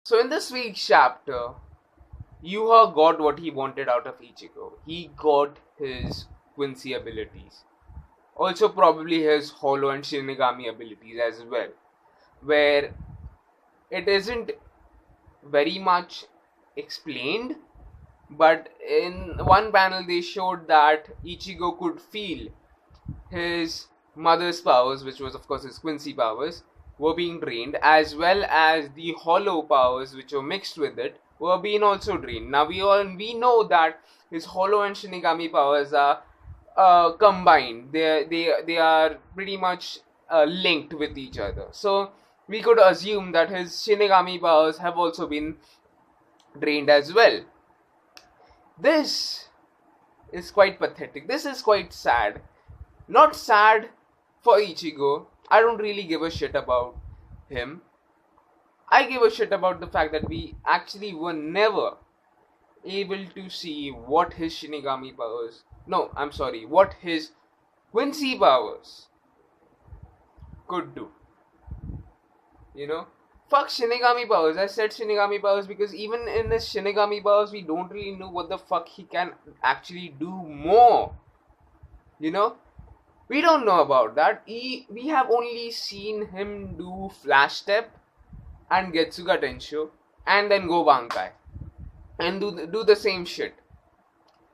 So in this week's chapter, Yuha got what he wanted out of Ichigo. He got his Quincy abilities. Also probably his Hollow and Shinigami abilities as well. Where it isn't very much explained, but in one panel they showed that Ichigo could feel his mother's powers, which was of course his Quincy powers, were being drained, as well as the Hollow powers which were mixed with it were being also drained. Now we know that his Hollow and Shinigami powers are combined. They are pretty much linked with each other. So we could assume that his Shinigami powers have also been drained as well. This is quite pathetic. This is quite sad. Not sad for Ichigo. I don't really give a shit about him. I give a shit about the fact that we actually were never able to see what his Shinigami powers. No, I'm sorry. What his Quincy powers could do. You know? Fuck Shinigami powers. I said Shinigami powers because even in his Shinigami powers, we don't really know what the fuck he can actually do more. You know? We don't know about that. We have only seen him do Flash Step and Getsuga Tensho and then go Bankai and do the same shit.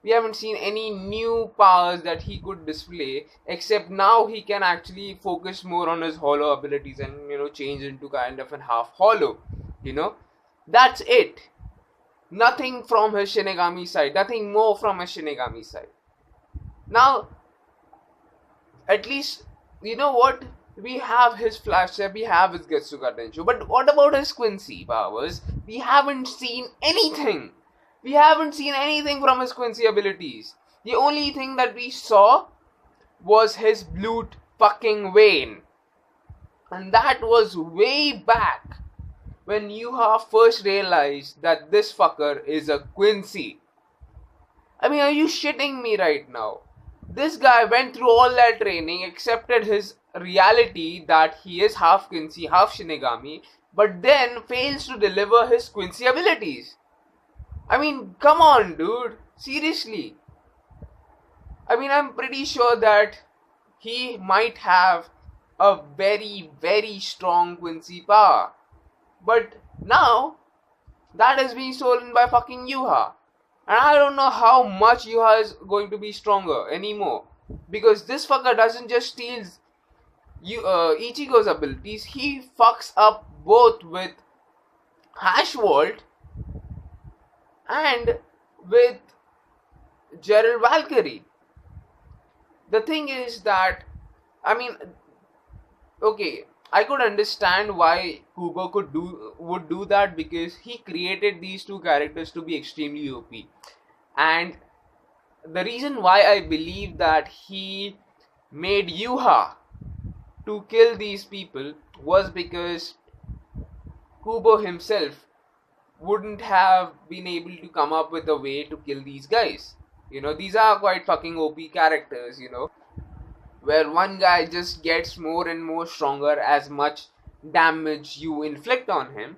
We haven't seen any new powers that he could display, except now he can actually focus more on his Hollow abilities and, change into kind of a half Hollow. That's it. Nothing from his Shinigami side. Nothing more from his Shinigami side. Now, at least, you know what? We have his Flash Step, we have his Getsuga Tensho. But what about his Quincy powers? We haven't seen anything. We haven't seen anything from his Quincy abilities. The only thing that we saw was his blue fucking vein. And that was way back when Yuha first realized that this fucker is a Quincy. I mean, are you shitting me right now? This guy went through all that training, accepted his reality that he is half Quincy, half Shinigami, but then fails to deliver his Quincy abilities. I mean, come on, dude. Seriously. I mean, I'm pretty sure that he might have a very, very strong Quincy power. But now, that is being stolen by fucking Yuha. And I don't know how much Yuha is going to be stronger anymore. Because this fucker doesn't just steal Ichigo's abilities, he fucks up both with Hashwalt and with Gerald Valkyrie. The thing is that, okay, I could understand why Kubo would do that because he created these two characters to be extremely OP. And the reason why I believe that he made Yuha to kill these people was because Kubo himself wouldn't have been able to come up with a way to kill these guys. These are quite fucking OP characters, where one guy just gets more and more stronger as much damage you inflict on him.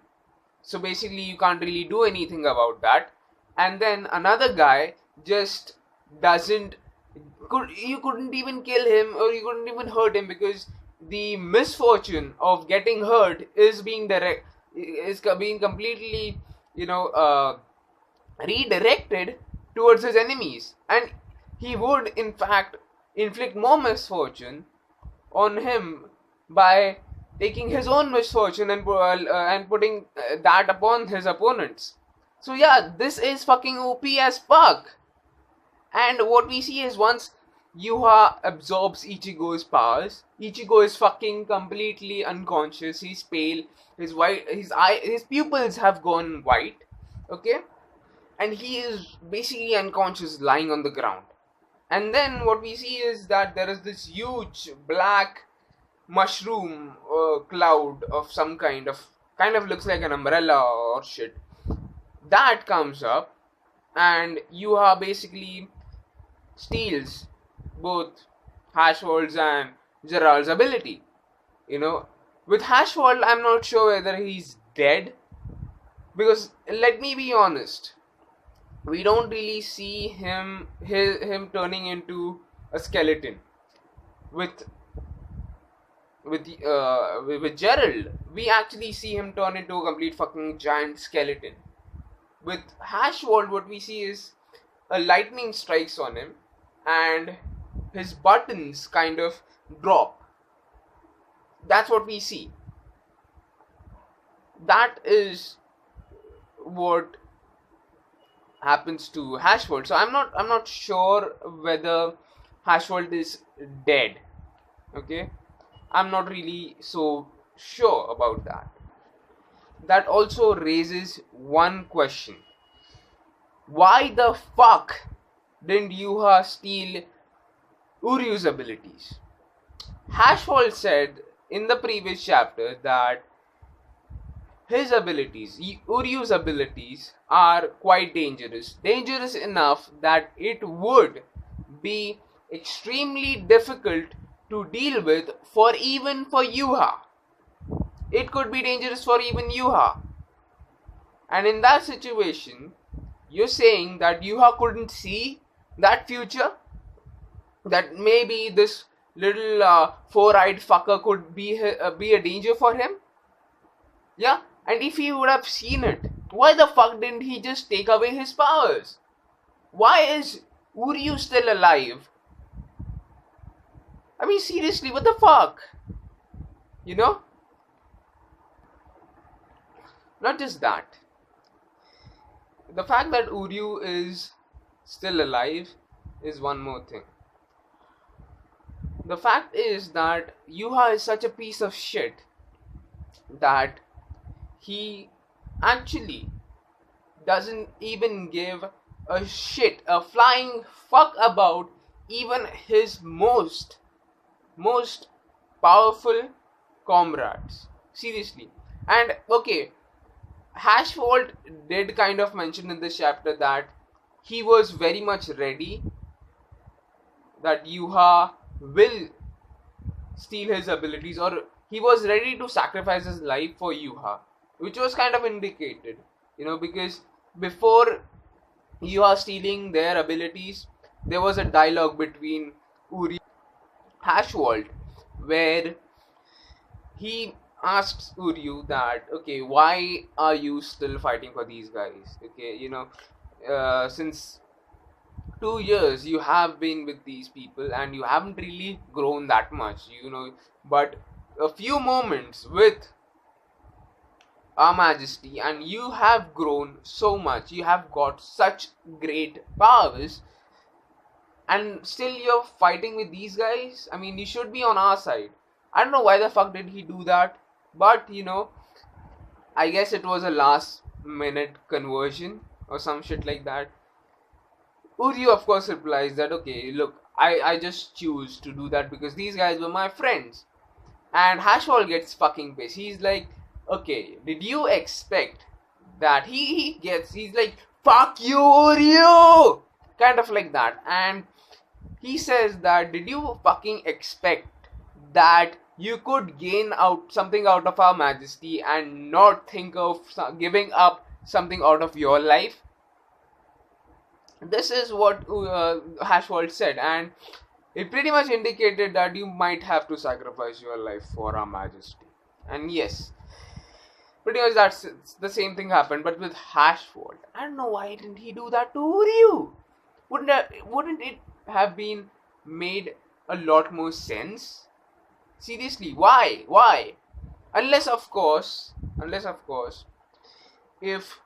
So basically you can't really do anything about that. And then another guy just you couldn't even kill him or you couldn't even hurt him because the misfortune of getting hurt is being completely, redirected towards his enemies. And he would in fact inflict more misfortune on him by taking his own misfortune and putting that upon his opponents. So yeah, this is fucking OP as fuck. And what we see is once Yuha absorbs Ichigo's powers, Ichigo is fucking completely unconscious. He's pale. His pupils have gone white. Okay, and he is basically unconscious, lying on the ground. And then what we see is that there is this huge black mushroom cloud of some kind of looks like an umbrella or shit. That comes up and Yuha basically steals both Hashwald's and Gerald's ability. With Hashwald, I'm not sure whether he's dead Because let me be honest, we don't really see him turning into a skeleton with with Gerald. We actually see him turn into a complete fucking giant skeleton. With Hashwald, what we see is a lightning strikes on him and his buttons kind of drop. That's what we see. That is what happens to Hashwald. So I'm not sure whether Hashwald is dead. Okay? I'm not really so sure about that. That also raises one question. Why the fuck didn't Yuha steal Uryu's abilities? Hashwald said in the previous chapter that his abilities, Uryu's abilities, are quite dangerous. Dangerous enough that it would be extremely difficult to deal with for Yuha. It could be dangerous for even Yuha. And in that situation, you're saying that Yuha couldn't see that future? That maybe this little four-eyed fucker could be a danger for him? Yeah? And if he would have seen it, why the fuck didn't he just take away his powers? Why is Uryu still alive? I mean, seriously, what the fuck? You know? Not just that. The fact that Uryu is still alive is one more thing. The fact is that Yuha is such a piece of shit that he actually doesn't even give a shit, a flying fuck about even his most powerful comrades. Seriously. And okay, Hashwald did kind of mention in this chapter that he was very much ready that Yuha will steal his abilities, or he was ready to sacrifice his life for Yuha, which was kind of indicated, because before Yuha stealing their abilities, there was a dialogue between Uri and Hashwald where he asks Uryu that, okay, why are you still fighting for these guys? Okay, since 2 years you have been with these people and you haven't really grown that much, but a few moments with Our Majesty and you have grown so much, you have got such great powers, and still you're fighting with these guys? I mean, you should be on our side. I don't know why the fuck did he do that, but I guess it was a last minute conversion or some shit like that. Uryu of course replies that, okay, look, I just choose to do that because these guys were my friends. And Hashwald gets fucking pissed. He's like, okay, did you expect that? He's like, fuck you, Uryu! Kind of like that. And he says that, did you fucking expect that you could gain out something out of Our Majesty and not think of giving up something out of your life? This is what Hashwald said, and it pretty much indicated that you might have to sacrifice your life for Our Majesty. And yes, pretty much that's the same thing happened, but with Hashwald. I don't know why didn't he do that to Uryu? Wouldn't it have been made a lot more sense? Seriously, why? Why? Unless of course, if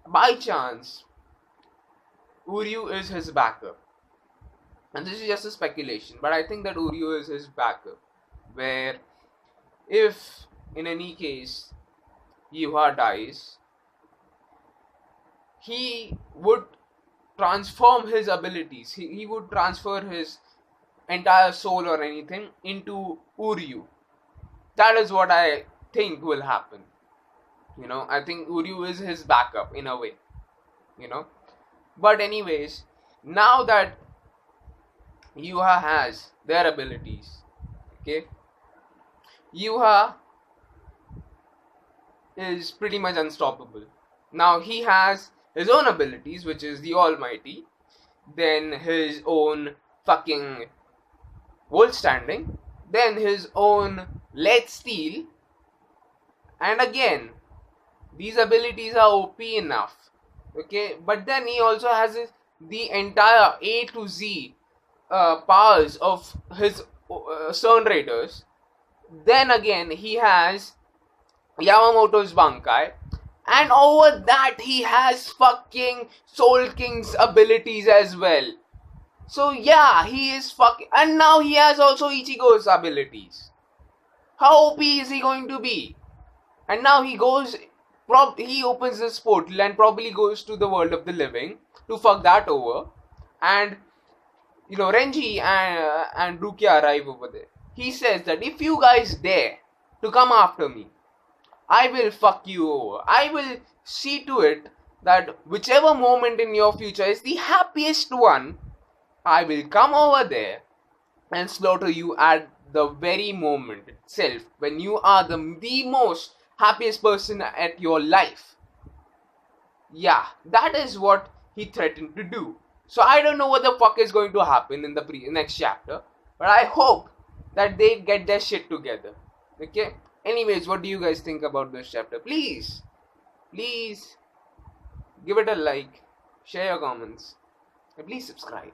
by chance Uryu is his backup. And this is just a speculation, but I think that Uryu is his backup. Where if in any case Yuha dies, he would transform his abilities. He would transfer his entire soul or anything into Uryu. That is what I think will happen. I think Uryu is his backup in a way. But anyways, now that Yuha has their abilities, okay, Yuha is pretty much unstoppable. Now he has his own abilities, which is the Almighty, then his own fucking World Standing, then his own Lead Steel, and again, these abilities are OP enough. Okay, but then he also has the entire A to Z powers of his Sun Raiders. Then again, he has Yamamoto's Bankai, and over that, he has fucking Soul King's abilities as well. So yeah, he is fucking, and now he has also Ichigo's abilities. How OP is he going to be? And now he goes, he opens this portal and probably goes to the world of the living to fuck that over. And Renji and Rukia arrive over there. He says that if you guys dare to come after me, I will fuck you over. I will see to it that whichever moment in your future is the happiest one, I will come over there and slaughter you at the very moment itself when you are the most happiest person at your life. Yeah, that is what he threatened to do. So I don't know what the fuck is going to happen in the next chapter, but I hope that they get their shit together. Okay? Anyways, what do you guys think about this chapter? Please give it a like, share your comments, and please subscribe.